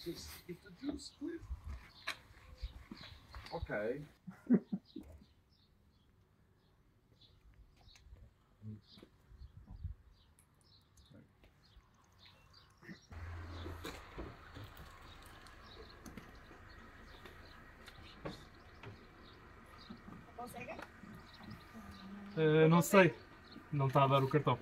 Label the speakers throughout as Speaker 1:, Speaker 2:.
Speaker 1: Just get the juice, please. Okay.
Speaker 2: Não sei, não está a dar o cartão.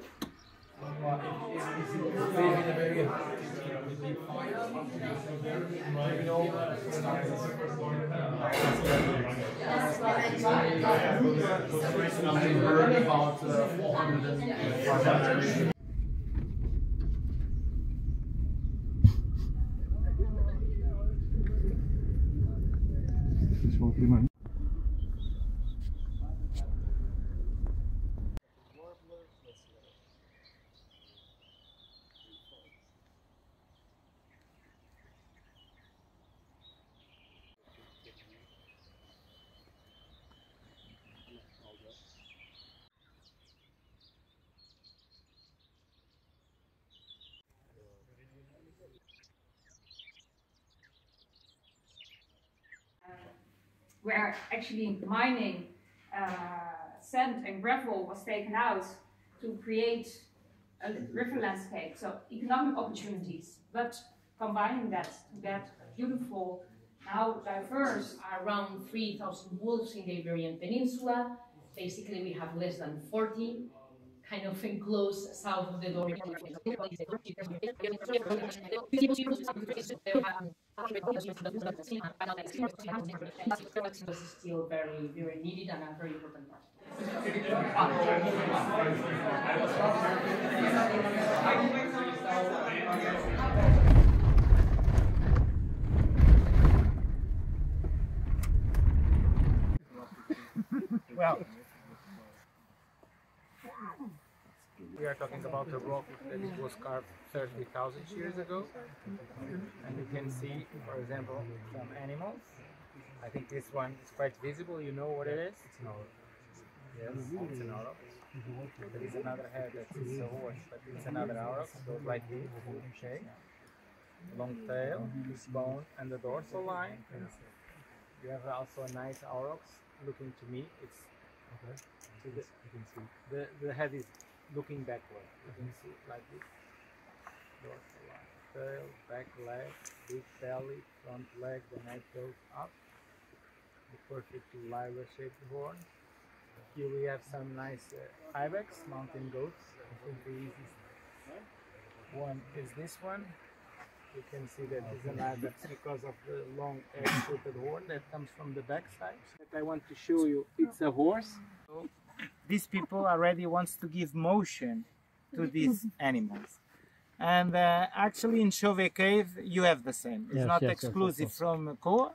Speaker 3: Where actually mining sand and gravel was taken out to create a river landscape, so economic opportunities, but combining that to get beautiful, now diverse.
Speaker 4: Around 3,000 wolves in the Iberian Peninsula. Basically, we have less than 40, kind of enclosed south of the door. This is still very, very needed and a very important part.
Speaker 5: Well, we are talking about a rock that it was carved 30,000 years ago, and you can see, for example, some animals. I think this one is quite visible. You know what it is? It's an aurochs. Yes, it's an aurochs. There is another head that is a horse, but it's another aurochs. Goes like this, shape, long tail, this bone, and the dorsal line. You have also a nice aurochs looking to me. It's the head is looking backward. You can see it like this. Dorsal line, tail, back leg, big belly, front leg, the neck goes up. The perfect lyra-shaped horn. Here we have some nice ibex, mountain goats. I think the easiest one is this one. You can see that it's an ibex because of the long edge-shaped horn that comes from the backside. That I want to show you, it's a horse. So these people already wants to give motion to these animals. And actually in Chauvet Cave you have the same. It's not exclusive from Côa.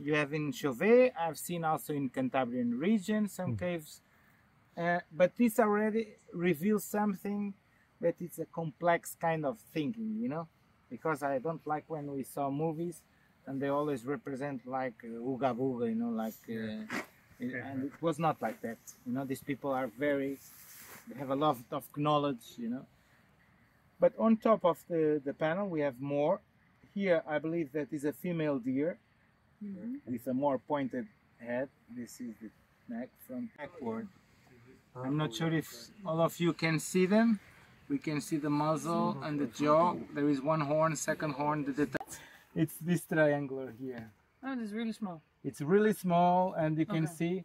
Speaker 5: You have in Chauvet, I've seen also in Cantabrian region some caves, but this already reveals something that it's a complex kind of thinking, you know, because I don't like when we saw movies and they always represent like ooga booga, you know, like, and it was not like that, you know. These people are they have a lot of knowledge, you know. But on top of the panel we have more. Here I believe that is a female deer. With a more pointed head. This is the neck from backward. I'm not sure if all of you can see them. We can see the muzzle and the jaw. There is one horn, second horn. It's this triangular here.
Speaker 3: Oh, it's really small.
Speaker 5: It's really small, and you can see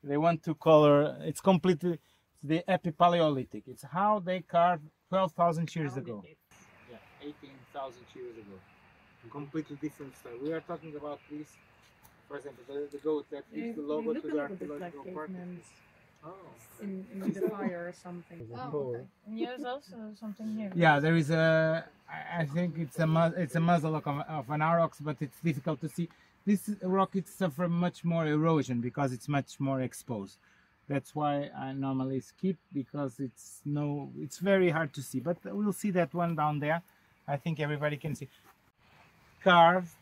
Speaker 5: they want to color. It's completely the Epipaleolithic. It's how they carved 12,000 years ago. Yeah, 18,000 years ago. Completely different style. We are talking about this, for example, the goat that is the logo to the archaeological park.
Speaker 3: In the fire or something. Oh, okay. And there's also something here.
Speaker 5: Yeah, there is I think it's a muzzle of an aurochs, but it's difficult to see. This rock it suffers much more erosion because it's much more exposed. That's why I normally skip, because it's very hard to see. But we'll see that one down there. I think everybody can see. Carved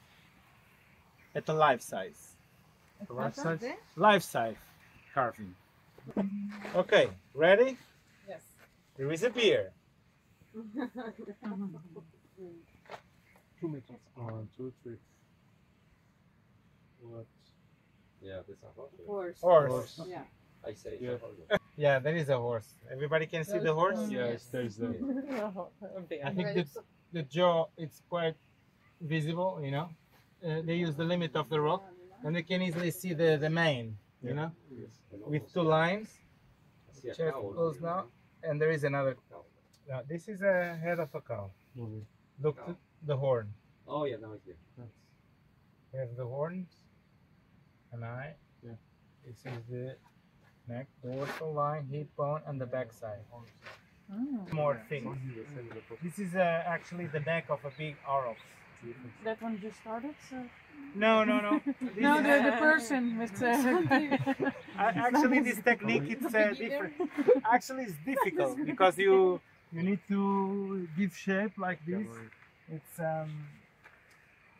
Speaker 5: at a life size.
Speaker 2: Life size?
Speaker 5: Life size carving. Okay, ready?
Speaker 3: Yes.
Speaker 5: There is a beer.
Speaker 2: 2 meters. 1, 2, 3. What?
Speaker 1: Yeah, that's a
Speaker 6: Horse.
Speaker 5: Horse.
Speaker 6: Yeah.
Speaker 1: I say
Speaker 2: Yeah.
Speaker 5: Yeah, there is a horse. Everybody can see the horse?
Speaker 2: Yes, there's the.
Speaker 5: I think the jaw is quite visible, you know. They use the limit of the rock, and they can easily see the mane, you know, with 2 lines. Chest goes now, and there is another. Now, this is a head of a cow. Look to the horn.
Speaker 1: Oh yeah, now it's here.
Speaker 5: Here's the horns, an eye.
Speaker 2: Yeah.
Speaker 5: This is the neck, dorsal line, hip bone, and the back side. More things. This is actually the neck of a big aurochs.
Speaker 6: That one just started, so...
Speaker 5: No. This
Speaker 6: No,
Speaker 5: is,
Speaker 6: the person with...
Speaker 5: actually, this technique it's different. Actually, it's difficult because you need to give shape like this. It's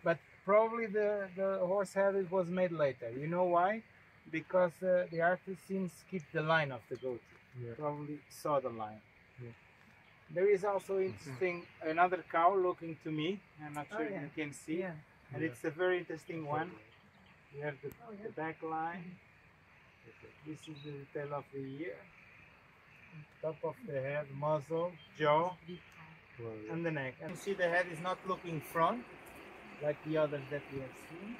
Speaker 5: but probably the horse head was made later. You know why? Because the artisans keep the line of the goat.
Speaker 2: Yeah.
Speaker 5: Probably saw the line.
Speaker 2: Yeah.
Speaker 5: There is also interesting another cow looking to me. I'm not sure if you can see.
Speaker 6: Yeah.
Speaker 5: And it's a very interesting one. You have the back line. This is the detail of the ear. Top of the head, muzzle, jaw, and the neck. And you see the head is not looking front like the others that we have seen.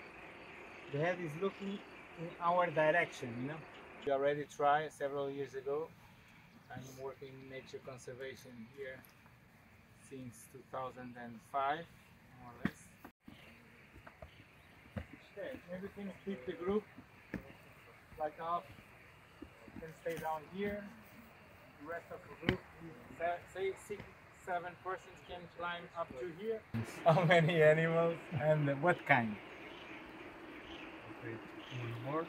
Speaker 5: The head is looking in our direction, you know. We already tried several years ago. I'm working in nature conservation here since 2005, more or less. Okay, maybe we can split the group like half can stay down here. The rest of the group, say 6, 7 persons can climb up to here. How many animals and what kind?
Speaker 2: Okay, 1 more at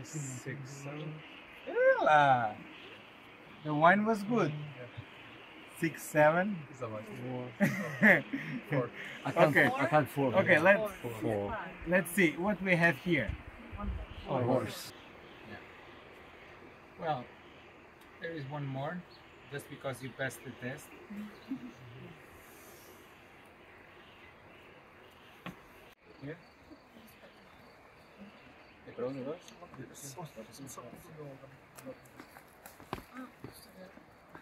Speaker 2: least. 6, 7.
Speaker 5: Ela! The wine was good. 6, 7.
Speaker 2: Is that like
Speaker 5: 4.
Speaker 2: Okay.
Speaker 5: Okay.
Speaker 2: I can't 4.
Speaker 5: Okay, let's
Speaker 2: 4.
Speaker 5: let's see what we have here.
Speaker 2: Oh, horse.
Speaker 5: Well, there is one more, just because you passed the test. Here.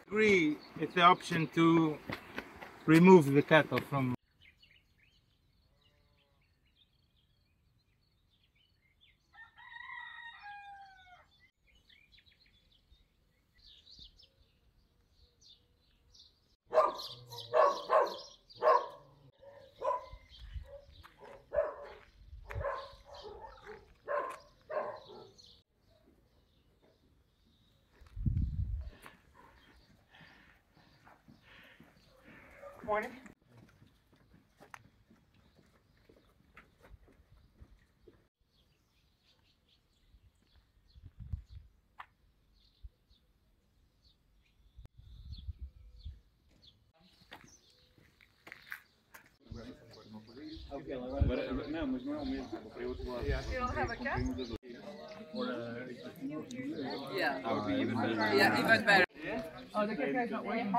Speaker 5: Agree with the option to remove the cattle from. Morning.
Speaker 2: Não, mas não é o mesmo. Comprei outro lado.
Speaker 6: You don't have a cat?
Speaker 2: Yeah. That would be even better.
Speaker 6: Yeah, even better.
Speaker 3: Oh, the cat is not working.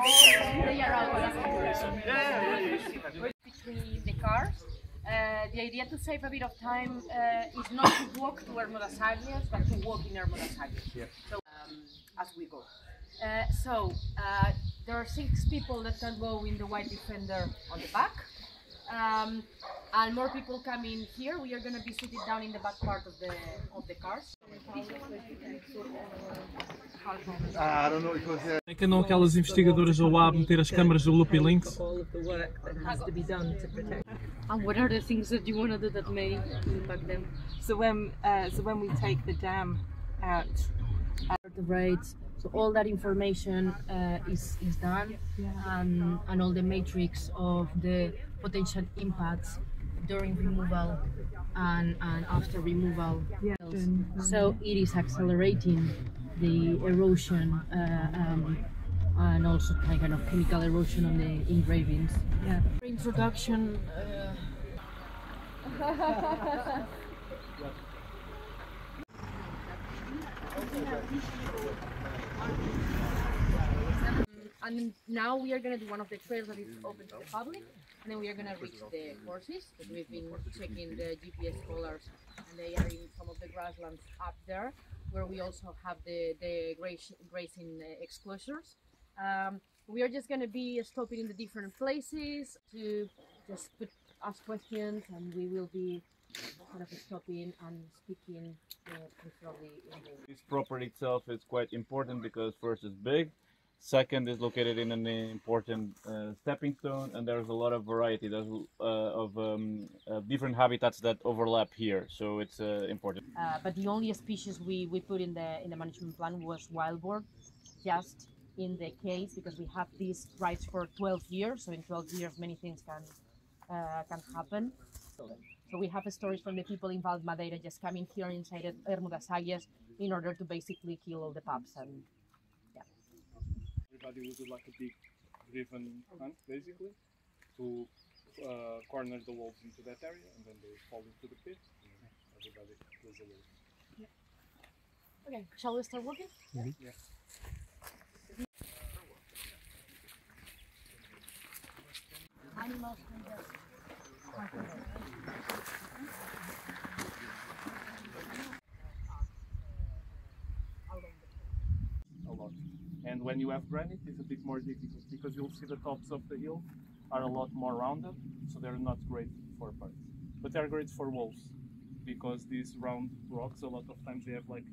Speaker 3: Between the cars. The idea to save a bit of time is not to walk to Hermodas Águias, but to walk in Hermodas Águias.
Speaker 2: Yeah.
Speaker 3: So, as we go. There are 6 people that can go in the white defender on the back. And more people come in here. We are going to be seated down in the back part of the cars.
Speaker 2: É que andam aquelas investigadoras ao lado meter as câmaras do Loopy Links.
Speaker 6: All of the work that has to be done to protect. And what are the things that you want to do that may impact them? So when we take the dam out, the rates, so all that information is done, and all the matrix of the potential impacts during removal and after removal. Yeah. So it is accelerating the erosion and also kind of chemical erosion on the engravings. Yeah. Introduction. And now we are going to do one of the trails that is open to the public. and then we are gonna reach the horses, because we've been checking the GPS collars, and they are in some of the grasslands up there, where we also have the grazing exclosures. We are just gonna be stopping in the different places to just ask questions, and we will be kind of stopping and speaking preferably in the...
Speaker 7: This property itself is quite important because first it's big, second is located in an important stepping stone, and there's a lot of variety of different habitats that overlap here, so it's important.
Speaker 6: But the only species we put in the management plan was wild boar, just in the case because we have these rights for 12 years, so in 12 years many things can happen. So we have stories from the people in Val Madeira just coming here inside Ermo das Águias in order to basically kill all the pups, and yeah.
Speaker 8: Everybody would do like a big driven hunt basically to corner the wolves into that area, and then they fall into the pit and everybody kills the wolves.
Speaker 6: Yeah. Okay, shall we start walking?
Speaker 8: Mm-hmm. Yeah.
Speaker 6: Animals can just
Speaker 8: A lot. And when you have granite, it's a bit more difficult because you'll see the tops of the hill are a lot more rounded, so they're not great for birds. But they're great for wolves because these round rocks, a lot of times they have like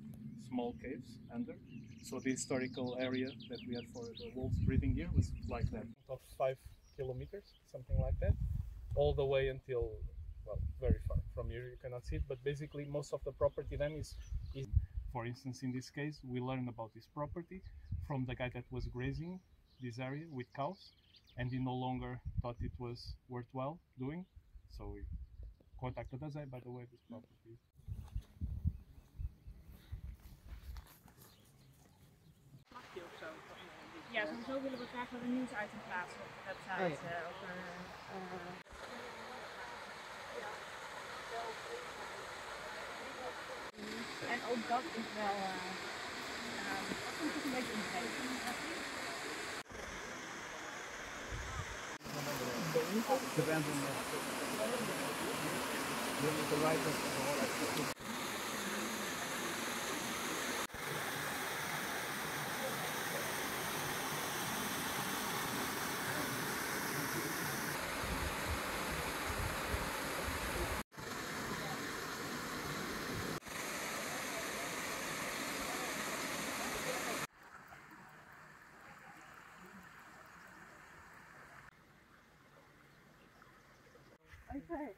Speaker 8: small caves under. So the historical area that we had for the wolves breeding here was like that. Of 5 kilometers, something like that, all the way until, well, very far. From here you cannot see it, but basically most of the property then is for instance, in this case, we learned about this property from the guy that was grazing this area with cows, and he no longer thought it was worthwhile doing, so we contacted us. By the way, this property.
Speaker 3: Ja, sowieso willen we graag wat nieuwsitem plaatsen op de website. En ook dat is wel een beetje omgeven. Okay.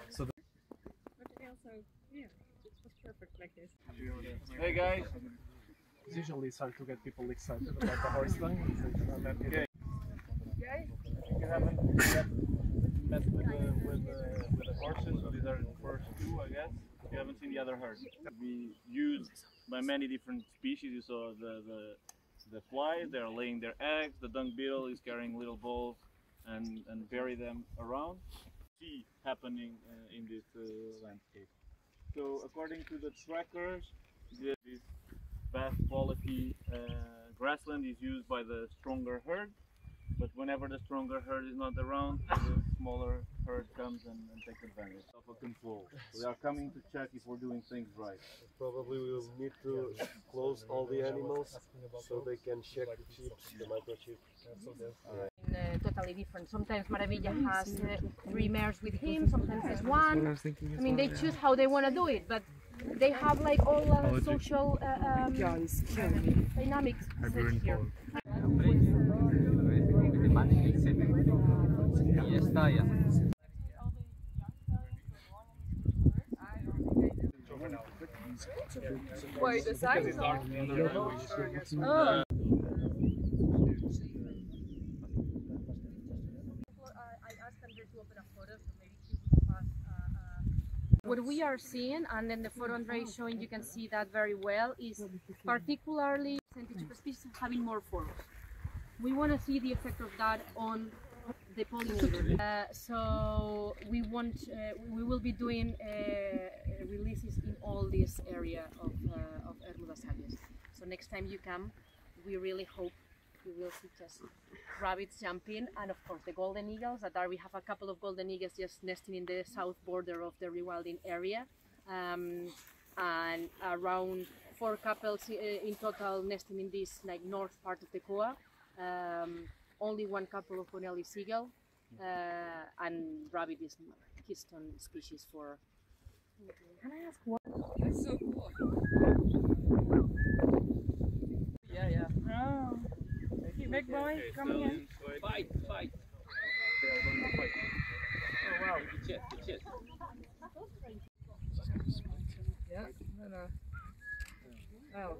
Speaker 2: So
Speaker 3: But also, yeah, it was perfect like this.
Speaker 7: Hey guys!
Speaker 8: It's usually hard to get people excited about the horse thing.
Speaker 7: Okay.
Speaker 3: Jij?
Speaker 7: You haven't yet met with the horses, so these are the first two, I guess. You haven't seen the other herd. We used by many different species. You saw the flies, they're laying their eggs, the dung beetle is carrying little balls and bury them around. See happening in this landscape. So according to the trackers, this best quality grassland is used by the stronger herd, but whenever the stronger herd is not around, the smaller herd comes and takes advantage of a control. We are coming to check if we're doing things right.
Speaker 9: Probably we will need to close all the animals so they can check the chips, the microchip.
Speaker 6: Totally different. Sometimes Maravilla has 3 mares with him, sometimes there's one. I mean, they choose how they want to do it, but they have like all social dynamics set here.
Speaker 3: Wait, the size is dark.
Speaker 6: What we are seeing, and then the photo Andre is showing, you can see that very well, is particularly percentage of species having more photos. We want to see the effect of that on the pollinator. So we will be doing releases in all this area of Bermudas Aguas. So next time you come, we really hope you will see just rabbits jumping, and of course the golden eagles that are, we have a couple of golden eagles just nesting in the south border of the rewilding area, and around 4 couples in total nesting in this like north part of the Côa. Only 1 couple of Bonelli seagull, and rabbit is keystone species for. Can I ask what?
Speaker 3: That's so cool.
Speaker 6: Yeah, yeah. Oh. Big boy, come here.
Speaker 1: Fight, fight.
Speaker 6: Oh wow.
Speaker 1: Good shit.
Speaker 6: Yeah, no. Oh.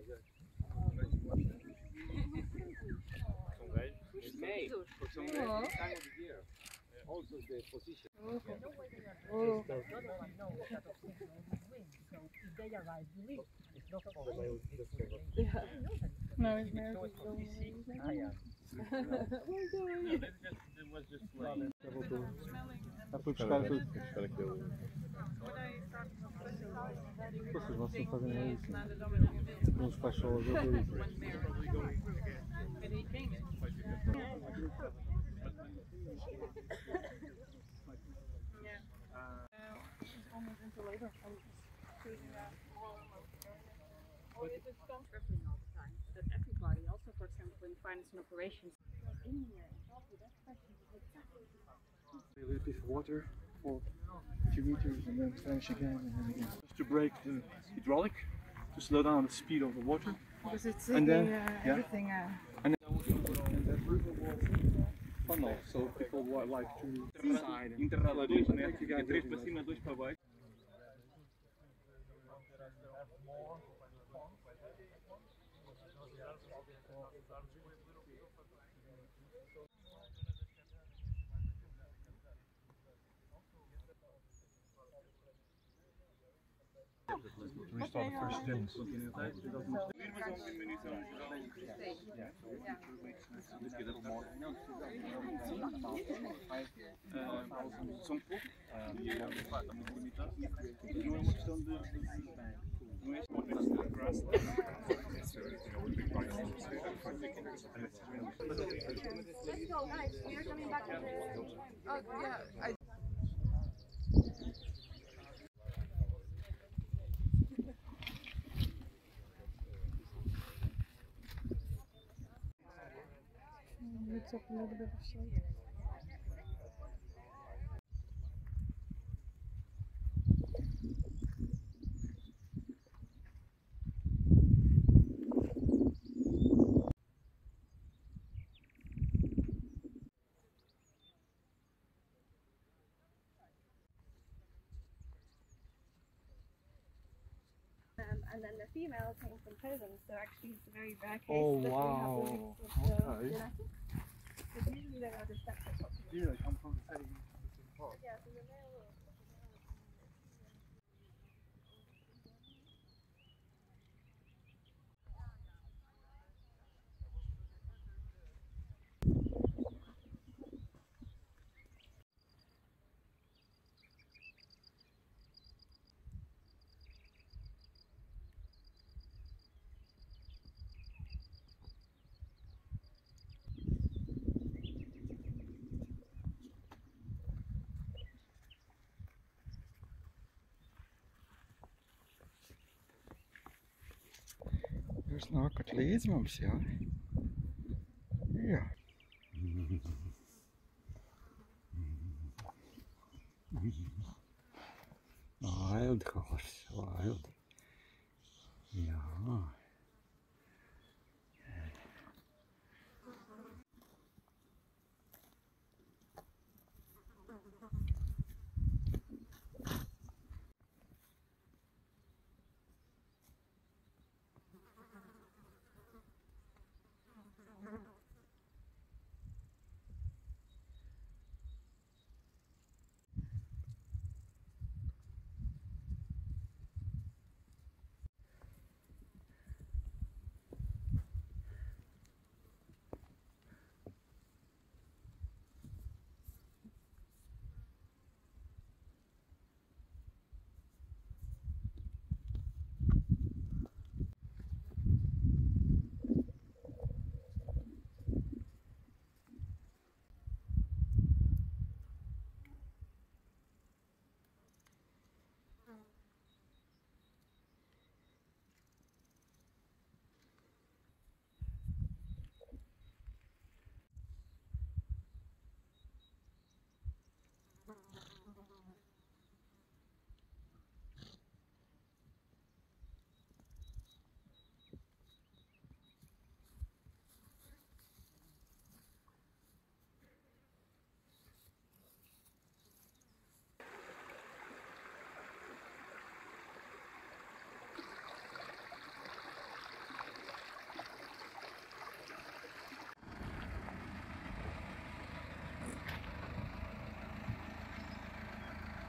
Speaker 1: May, for some time of the year. Also the position.
Speaker 6: Oh.
Speaker 3: No, it's not.
Speaker 9: Fui buscar tudo. Vocês não estão fazendo isso. Uns pais só os outros.
Speaker 3: Almost into labor. I was just choosing that. Oh, it is don't tripping all the time. That everybody, also for example in finance and operations.
Speaker 9: A little bit of water for 2 meters and then finish again and then again. Just to break the hydraulic, to slow down the speed of the water.
Speaker 3: Because it's
Speaker 9: and then
Speaker 3: everything.
Speaker 9: And that river was funnel, so people would like to inside and
Speaker 7: Enterrado dois, né? É 3 para cima, 2 para baixo.
Speaker 9: restart the first gens.
Speaker 7: São poucos e é de fato muito limitado. Não é uma questão de. Não é
Speaker 3: Let's go, guys. We are coming back to the. Oh, yeah. Looks up a little bit of shade. And then the female came from prison, so actually it's a very rare case.
Speaker 9: Oh,
Speaker 3: that
Speaker 9: wow.
Speaker 3: we have
Speaker 9: Okay.
Speaker 3: genetic. But usually they are the separate population.
Speaker 9: Yeah, they come from the same part.
Speaker 3: Yeah, so the male will.
Speaker 10: Jūs nākat līdz mums, jā? Jā. Wild horse, wild. Jā.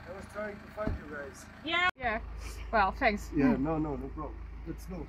Speaker 11: I was trying to find you guys.
Speaker 3: Yeah. Yeah. Well, thanks.
Speaker 11: Yeah, no problem. Let's go.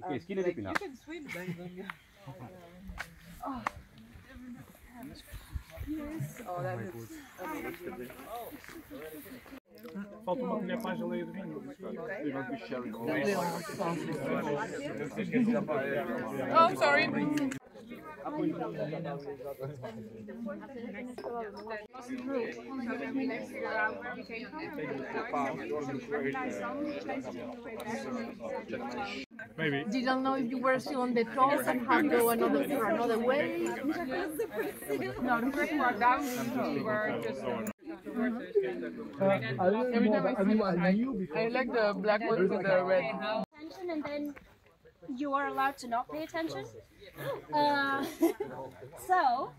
Speaker 1: Okay, skin it up.
Speaker 6: You can swim then. Oh. Yes. Oh, that looks amazing.
Speaker 8: Falta uma colher para a geleia de vinho.
Speaker 6: Oh, sorry.
Speaker 8: Maybe.
Speaker 6: Didn't know if you were still on the top and had to go another way.
Speaker 3: No, the first part down we were just.
Speaker 6: Every time I like the black ones with the red.
Speaker 12: Attention, and then you are allowed to not pay attention. So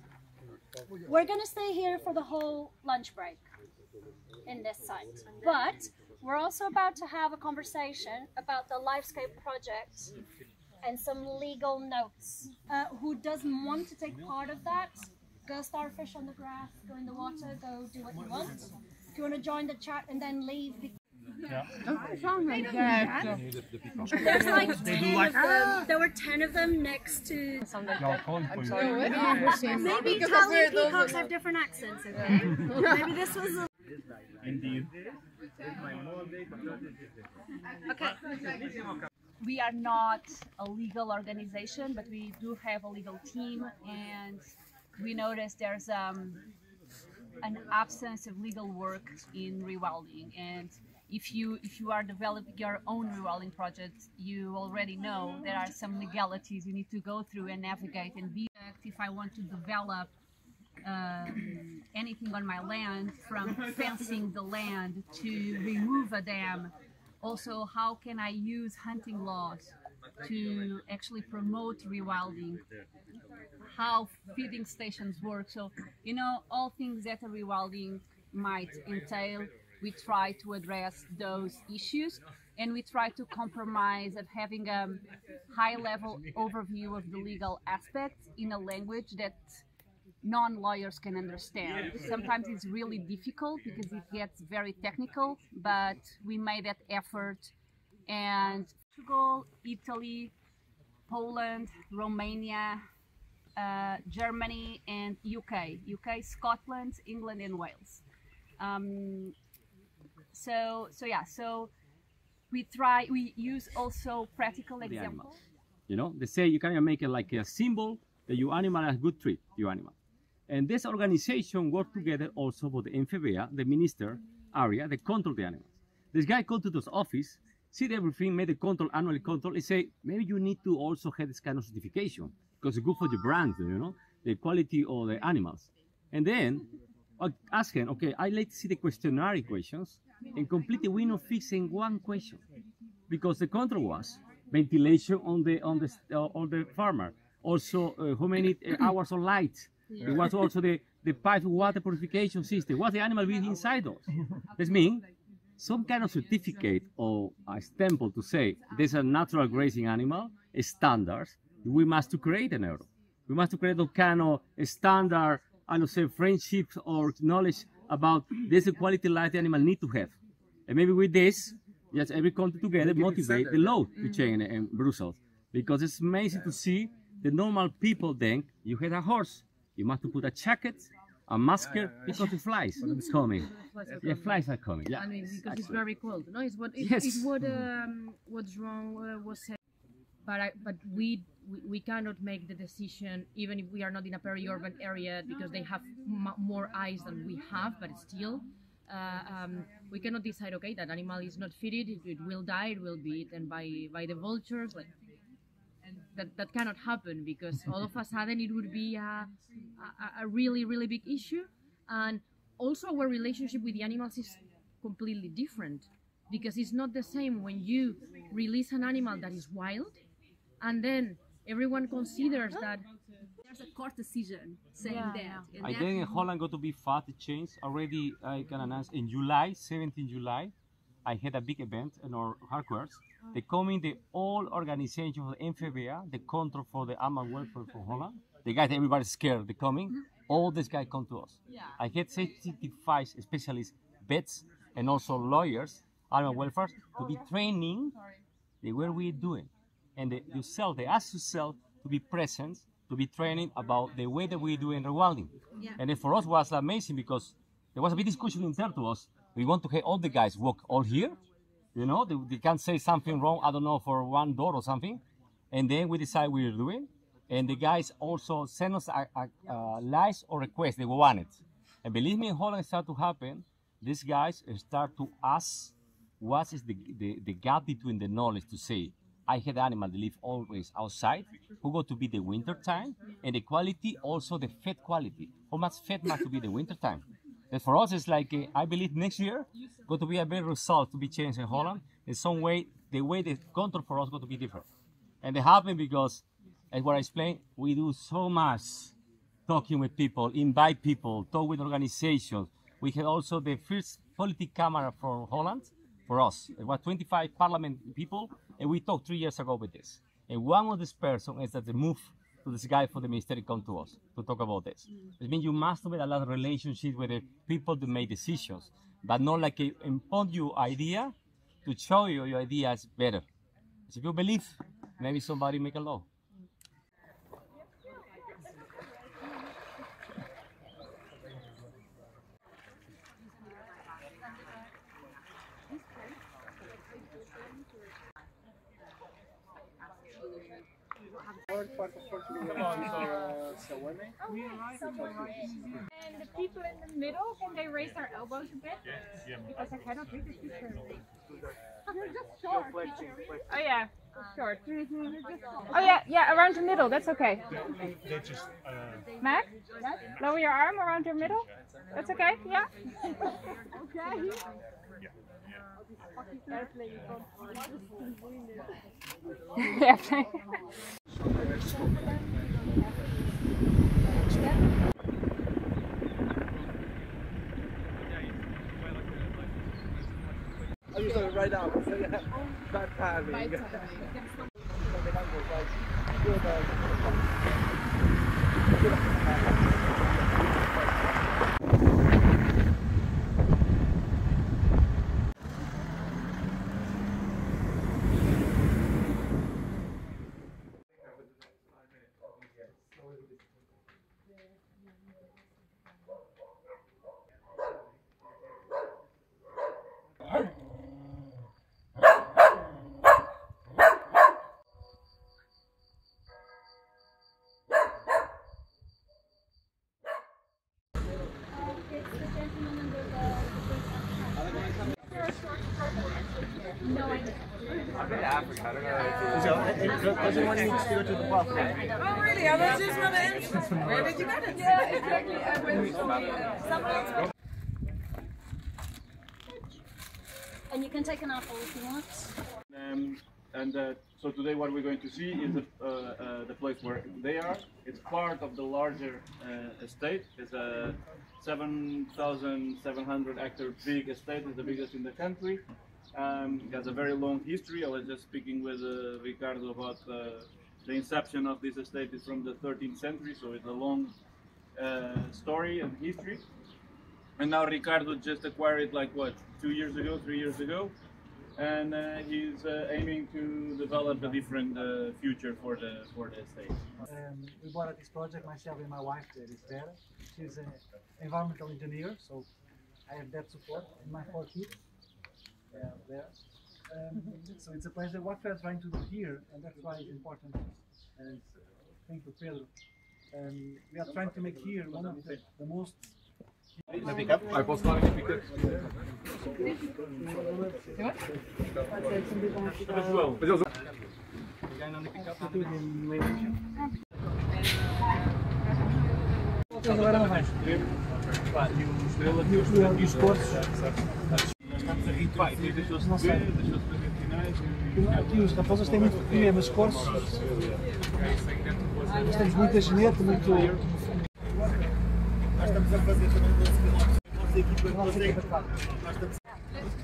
Speaker 12: we're gonna stay here for the whole lunch break in this site, but we're also about to have a conversation about the Lifescape project and some legal notes. Who doesn't want to take part of that, go starfish on the grass, go in the water, go do what you want. If you want to join the chat and then leave.
Speaker 6: Yeah. It sounds like that.
Speaker 12: There's like 10 of them. There were 10 of them next to.
Speaker 6: I'm sorry.
Speaker 12: Maybe Italian peacocks have different accents, okay? Maybe this was a...
Speaker 8: Indeed.
Speaker 3: Okay. We are not a legal organization, but we do have a legal team, and we noticed there's an absence of legal work in rewilding, and
Speaker 13: if you are developing your own rewilding project, you already know there are some legalities you need to go through and navigate and be. If I want to develop anything on my land, from fencing the land to remove a dam, also how can I use hunting laws to actually promote rewilding, how feeding stations work. So, you know, all things that a rewilding might entail, we try to address those issues, and we try to compromise of having a high-level overview of the legal aspects in a language that non-lawyers can understand. Sometimes it's really difficult because it gets very technical, but we made that effort. And Portugal, Italy, Poland, Romania, Germany, and UK, Scotland, England, and Wales. So we use also practical examples.
Speaker 14: You know, they say you can make it like a symbol that your animal has good treat, your animal. And this organization work together also for the NFBA, the minister area, they control the animals. This guy come to this office, see everything, made the control, annual control, and say, maybe you need to also have this kind of certification because it's good for the brand, you know, the quality of the animals. And then I ask him, okay, I'd like to see the questionnaire questions, and completely we not fixing one question because the control was ventilation on the farmer, also how many hours of light.
Speaker 13: Yeah.
Speaker 14: It was also the pipe water purification system. What the animal be inside those? This means some kind of certificate or a stamp to say there's a natural grazing animal standards. We must create an euro. We must create a kind of standard, I don't say friendships or knowledge about this quality life the animal need to have. And maybe with this, yes, every country together motivate the law to change in Brussels, because it's amazing to see the normal people think you have a horse. You must put a jacket, a mask, because the flies is coming. Yeah, flies are coming. Yeah.
Speaker 6: I mean, because it's very cold. No, it's what what's wrong was said. But we cannot make the decision, even if we are not in a peri-urban area, because they have more eyes than we have. But still, we cannot decide. Okay, that animal is not fitted. It will die. It will be eaten by the vultures. Like, that cannot happen, because all of a sudden it would be a really big issue. And also our relationship with the animals is completely different, because it's not the same when you release an animal that is wild and then everyone considers that
Speaker 13: there's a court decision saying that.
Speaker 14: I think in Holland going to be fast change already. I can announce in July, 17 July, I had a big event in our headquarters. They come in the all organization of the NFBA, the control for the animal welfare for Holland. The guys, everybody's scared, they coming. All these guys come to us.
Speaker 13: Yeah.
Speaker 14: I had 65 specialists, vets, and also lawyers, animal welfare, to be training the way we're doing. And they ask yourself to be present, to be training about the way that we do in rewilding.
Speaker 13: Yeah.
Speaker 14: And then for us was amazing, because there was a big discussion intern to us. We want to have all the guys work all here. You know, they can't say something wrong, I don't know, for one door or something. And then we decide we're doing. And the guys also send us a list or request they want it. And believe me, in Holland start to happen. These guys start to ask what is the gap between the knowledge to say, I had animals that live always outside, who go to be the winter time, and the quality, also the fed quality. How much fed must to be the winter time? And for us, it's like, I believe next year, going to be a better result to be changed in Holland. In some way, the way the control for us going to be different. And it happened because, as what I explained, we do so much talking with people, invite people, talk with organizations. We had also the first political camera from Holland for us. It was 25 parliament people, and we talked 3 years ago with this. And one of these persons is that the move to this guy for the ministry come to us to talk about this. It means you must have a lot of relationship with the people to make decisions, but not like impose your idea to show you your idea is better. So if you believe, maybe somebody make a law.
Speaker 11: Part of Portugal.
Speaker 12: And
Speaker 3: And the people in the middle, can they raise their elbows a bit? Because I cannot read the picture. You're just short. Oh yeah, short. Oh yeah, around the middle, that's okay. Mac, lower your arm around your middle. That's okay, yeah? Okay. Yeah.
Speaker 11: I use it right now. Bad timing. Everyone needs to go to the bathroom.
Speaker 15: Oh really? I was just going to ask. Where did you get it? Yeah, exactly. I went to
Speaker 12: And you can take an apple if you want.
Speaker 7: So today what we're going to see is the place where they are. It's part of the larger estate. It's a 7,700 hectare big estate. It's the biggest in the country. It has a very long history. I was just speaking with Ricardo about the inception of this estate is from the 13th century, so it's a long story and history. And now Ricardo just acquired it like what, 2 years ago, 3 years ago, and he's aiming to develop a different future for the estate.
Speaker 16: We bought this project, myself and my wife, Vera. She's an environmental engineer, so I have that support, and my 4 kids. There. So it's a pleasure. What we are trying to do here, and that's why it's important, and thank you, Pedro. We are trying to make here one of the most.
Speaker 9: I posso falar em pick-up.
Speaker 16: E os cortes. Aqui os raposas têm muito pequeno, mas cortes. Nós temos muita geneta, muito.
Speaker 11: Nós estamos a fazer também 12 km. Nossa equipa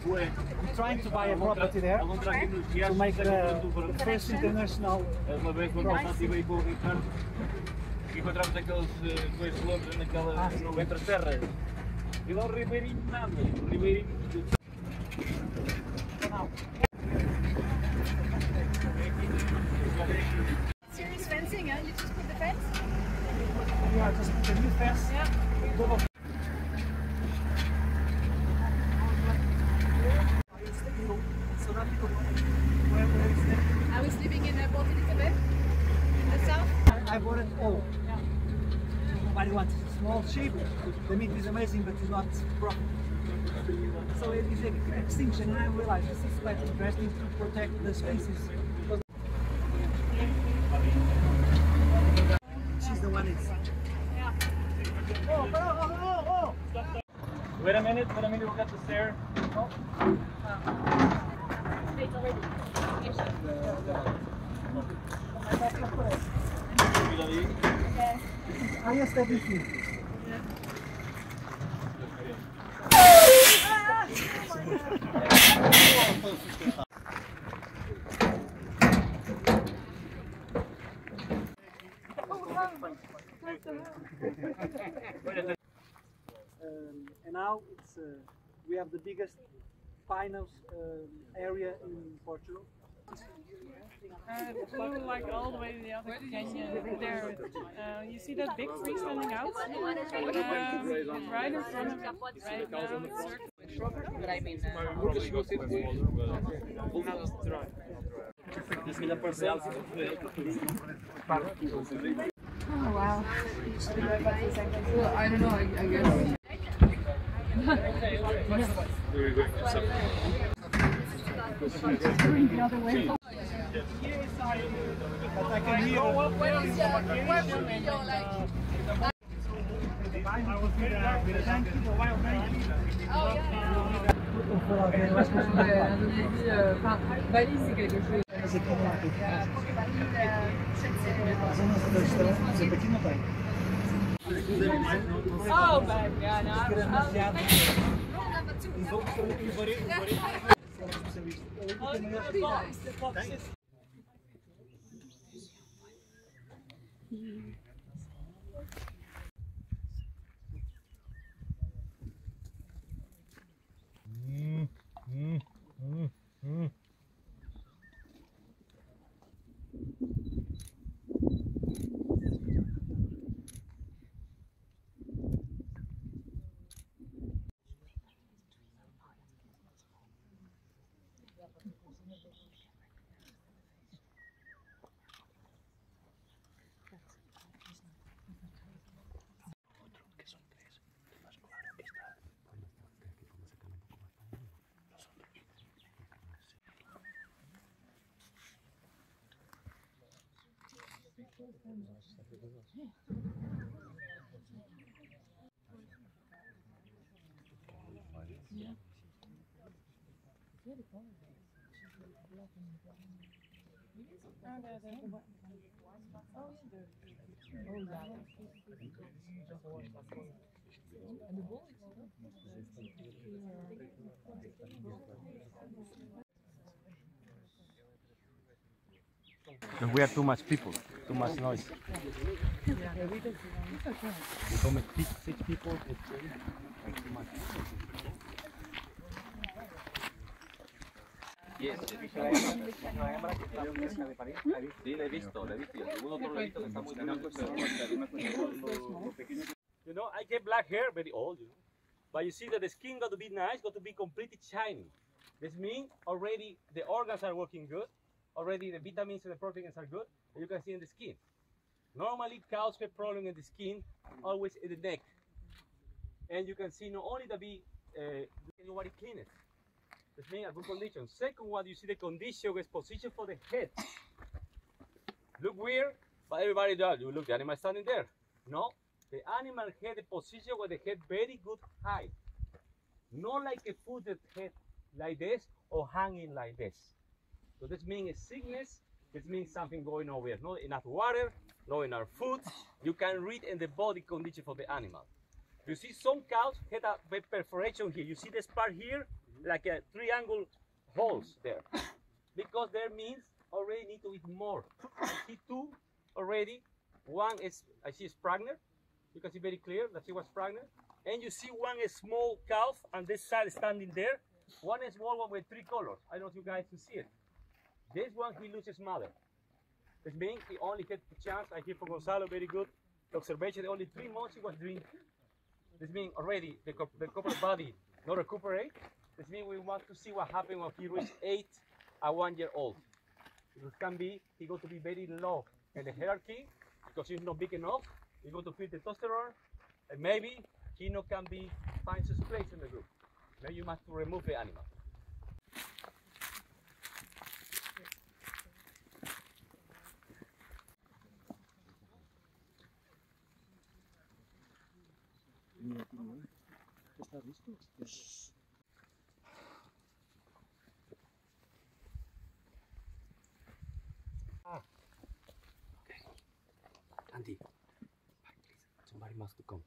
Speaker 16: We're trying to buy a property there to make the first international.
Speaker 7: Uma vez quando nós estive aí com o Ricardo, encontramos aqueles 2 quilômetros naquela entre as terras. E lá o ribeirinho nada, o ribeirinho.
Speaker 15: serious fencing, huh? You just put the fence?
Speaker 16: Yeah, just put a new fence.
Speaker 15: Yeah. I was living in Portugālē, in the south.
Speaker 16: I bought it all. Nobody wants small sheep. The meat is amazing, but it's not proper. So it is extinction, and I realized this is quite interesting to protect the species. She's the one that's.
Speaker 15: Yeah.
Speaker 16: Oh.
Speaker 7: Wait a minute, we'll get the stair. Oh.
Speaker 15: It's already.
Speaker 16: Ah, yes, that is it. And now it's we have the biggest pinos area in Portugal.
Speaker 17: So like all the way to the other canyon there, you see that big tree standing out? It's right in front of it, right now.
Speaker 15: But I mean, Oh wow. Well, I don't know, I guess. Going the other way.
Speaker 5: I can hear. I was with a tank for a while.
Speaker 15: Oh yeah. Enfin, Bali c'est quelque chose. Oh, but yeah,
Speaker 14: We have too much people, too much noise. We come 6 people, it's too much.
Speaker 1: Yes, una hembra que está muy cerca de París. Sí, la he visto. El segundo otro lo he visto que está muy
Speaker 14: You know, I get black hair, very old, you know. But you see that the skin got to be nice, got to be completely shiny. This means already the organs are working good, already the vitamins and the proteins are good, and you can see in the skin. Normally cows have problem in the skin, always in the neck. And you can see not only the body clean it. This means a good condition. Second one, you see the condition is position for the head. Look weird, but everybody does. You look, the animal standing there. No, the animal had the position where the head very good height. Not like a footed head like this or hanging like this. So this means a sickness, this means something going over here. Not enough water, not enough food. You can read in the body condition for the animal. You see some cows had a perforation here. You see this part here, like a triangle holes there. Because there means already need to eat more. I see 2 already. One is, I see is pregnant. You can see very clear that she was pregnant. And you see one is small calf on this side standing there. One is small one with 3 colors. I don't know if you guys can see it. This one, he loses mother. This means he only had the chance, I hear from Gonzalo, very good observation, only 3 months he was drinking. This means already the copper body not recuperate. This means we want to see what happens when he reaches 8 at 1 year old. It can be, he going to be very low in the hierarchy because he's not big enough. He's going to feel testosterone, and maybe he not can be find his place in the group. Maybe you must remove the animal.
Speaker 9: ¿Está listo?
Speaker 14: Okay. Andy, please, somebody must come.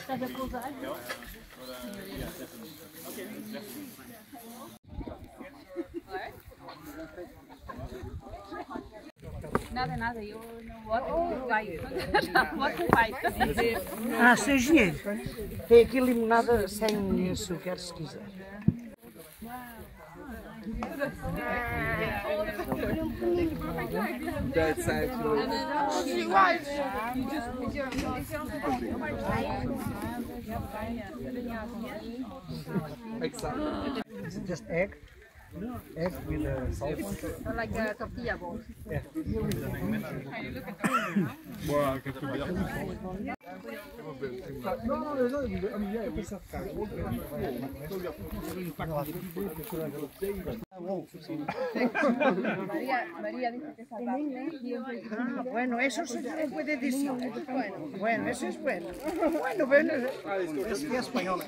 Speaker 12: That's a cool guy.
Speaker 13: Nada, eu não voto vai.
Speaker 18: Ah, seu engenheiro. Tem aqui limonada sem açúcar, se quiser.
Speaker 11: That's actually.
Speaker 15: And then she wives.
Speaker 11: Exactly.
Speaker 16: Is it just egg? Egg with salt?
Speaker 13: Like a tortilla ball.
Speaker 16: Yeah. No, there's not. I mean, yeah, it's a
Speaker 15: María dice que
Speaker 18: Ah, bueno, eso se puede decir. Bueno, eso es bueno. Bueno, es española.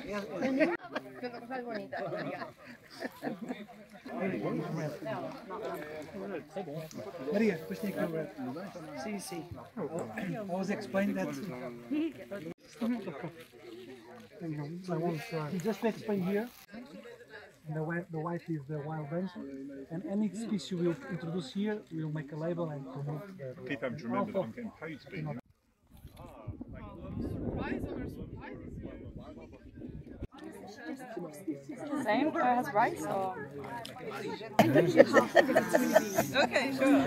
Speaker 15: cosas bonitas.
Speaker 16: Maria, depois tem que lembrar. Sim, sim. I was explained that. So I want just to explain here. The white is the wild venture, and any species you will introduce here, we will make a label and promote.
Speaker 19: Keep having to remember that I'm getting paid to be here.
Speaker 17: Same as rice or? Okay, sure.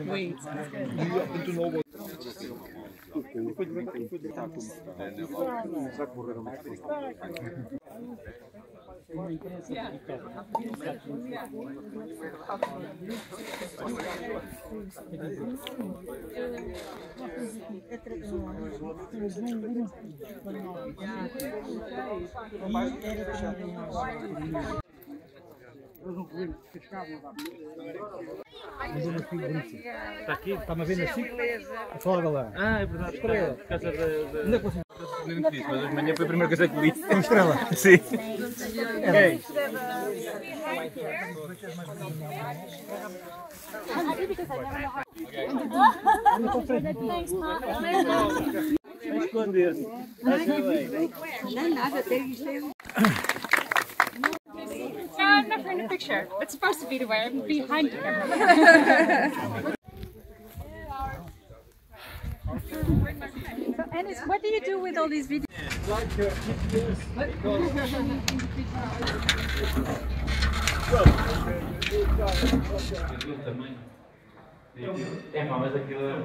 Speaker 17: Wait.
Speaker 16: Está aqui, está-me a ver na SIC? Folga lá.
Speaker 5: Ah, é verdade.
Speaker 16: Estrela.
Speaker 5: Por causa da...
Speaker 16: Onde é que você...
Speaker 5: Não disse, mas hoje de manhã foi a primeira coisa que li.
Speaker 16: É uma estrela?
Speaker 5: Sim.
Speaker 16: É.
Speaker 5: Esconder-se.
Speaker 15: Não, nada, tem que ser.
Speaker 3: No, I'm not in the picture. It's supposed to be the way I'm behind the camera. So, Ennis, what do you do with all these videos?
Speaker 5: Mas aquilo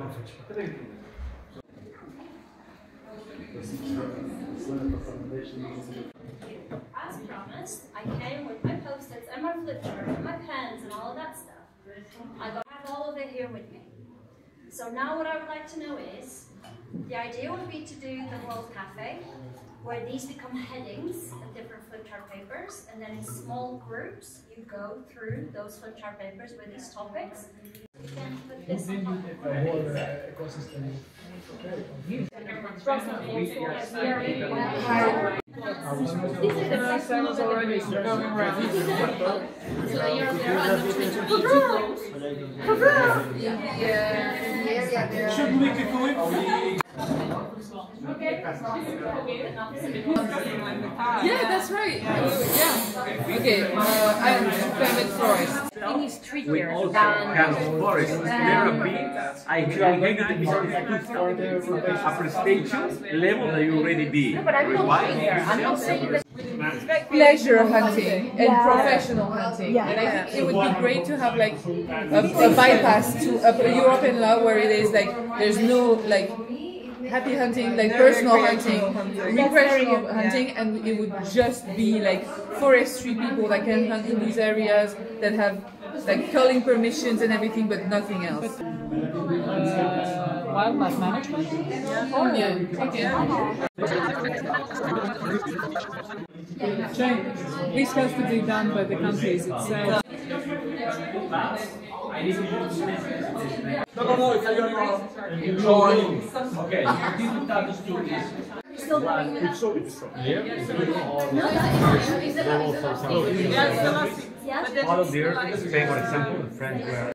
Speaker 12: As promised, I came with my post-its and my flip chart and my pens and all of that stuff. I have all of it here with me. So now what I would like to know is, the idea would be to do the World Cafe, where these become headings of different flip chart papers, and then in small groups you go through those flip chart papers with these topics. You can put this on
Speaker 15: Should we keep going? Yeah, that's right. Yeah. Okay, I'm Ķemeri Forest.
Speaker 13: Any street
Speaker 14: We
Speaker 13: here
Speaker 14: also
Speaker 13: than
Speaker 14: have forest therapy. I think a prestation level that you already did.
Speaker 13: No, but I'm not saying there. I'm not saying that.
Speaker 15: Pleasure hunting and professional hunting, and I think it would be great to have like a bypass to a European law where it is like there's no like happy hunting, like personal hunting, recreational hunting, and it would just be like forestry people that can hunt in these areas that have like culling permissions and everything, but nothing else.
Speaker 17: Wildlife management?
Speaker 15: Oh yeah, okay.
Speaker 17: This has to be done by the countries itself.
Speaker 14: Okay, resultados turis.
Speaker 12: Still doing it?
Speaker 14: Yeah.
Speaker 12: No, is it?
Speaker 14: Follow there, Spain, for example, the French were.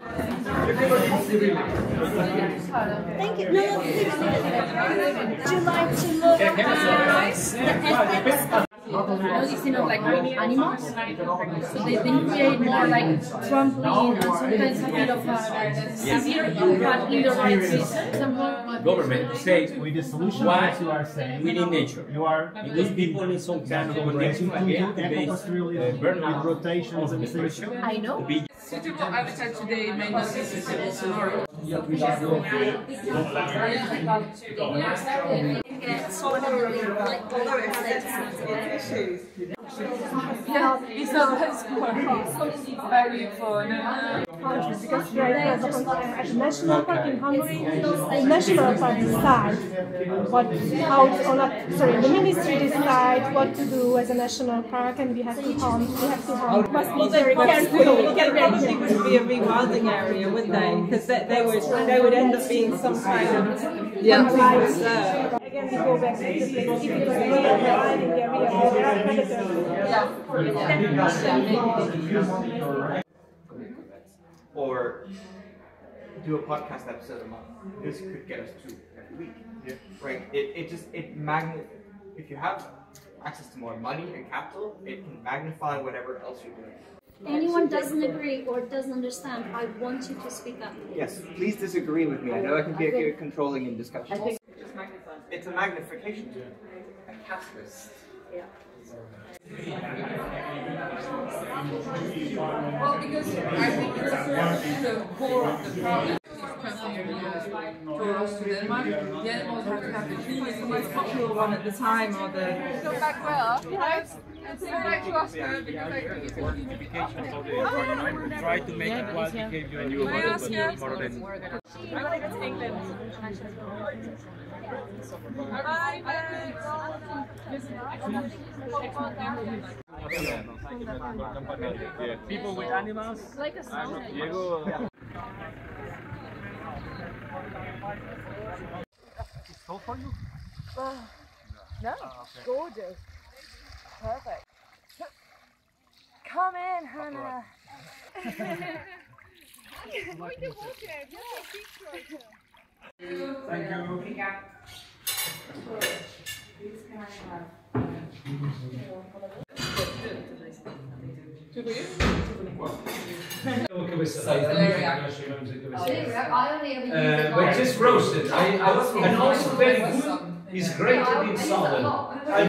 Speaker 12: Thank you. No, please. Would you like to look at the ethics?
Speaker 4: Noticing of like animals, so they create more like trampoline and sometimes a bit of a severe impact in the right system.
Speaker 14: Government says
Speaker 5: with the solution
Speaker 14: why
Speaker 5: that you are saying,
Speaker 14: we need nature.
Speaker 5: You are
Speaker 14: because people need some kind of connection again to base burnout,
Speaker 5: rotations and things.
Speaker 4: I know.
Speaker 15: Suitable habitat today may not be suitable tomorrow. Yeah, it's very fun.
Speaker 20: Because right now, at the national park in Hungary, the national park decides the ministry decides what to do as a national park, and we have to hunt. Must be very careful.
Speaker 21: You would think it would be a rewilding area, wouldn't they? Because they would end up being some kind of hunting reserve.
Speaker 20: Again, we go back to the place. If it's a rewilding area where there are predators.
Speaker 22: Or do a podcast episode a month. This could get us to every week. Yeah. Right? If you have access to more money and capital, it can magnify whatever else you're doing.
Speaker 12: Anyone doesn't agree or doesn't understand, I want you to speak up.
Speaker 22: Yes, please disagree with me. I know I can be a good controlling in discussion.
Speaker 21: I think
Speaker 22: it's a magnification tool, a catalyst.
Speaker 21: Yeah.
Speaker 15: Well, because I think it's the core of the problem. Tourists to Denmark, the animals have to have the cleanest, the most popular one at the time, or the... Go back well. Yes. And say hi to Oscar, because I think it's a
Speaker 14: try to make it wild behavior and you avoid it more than...
Speaker 17: I think it's England.
Speaker 14: People with animals.
Speaker 17: Like a sauna.
Speaker 14: It's cold for you?
Speaker 20: No, gorgeous. Perfect. Come in, Hannah.
Speaker 21: We can walk there.
Speaker 14: Thank you.
Speaker 23: But just roasted. And also very good. It's great to be in salad. I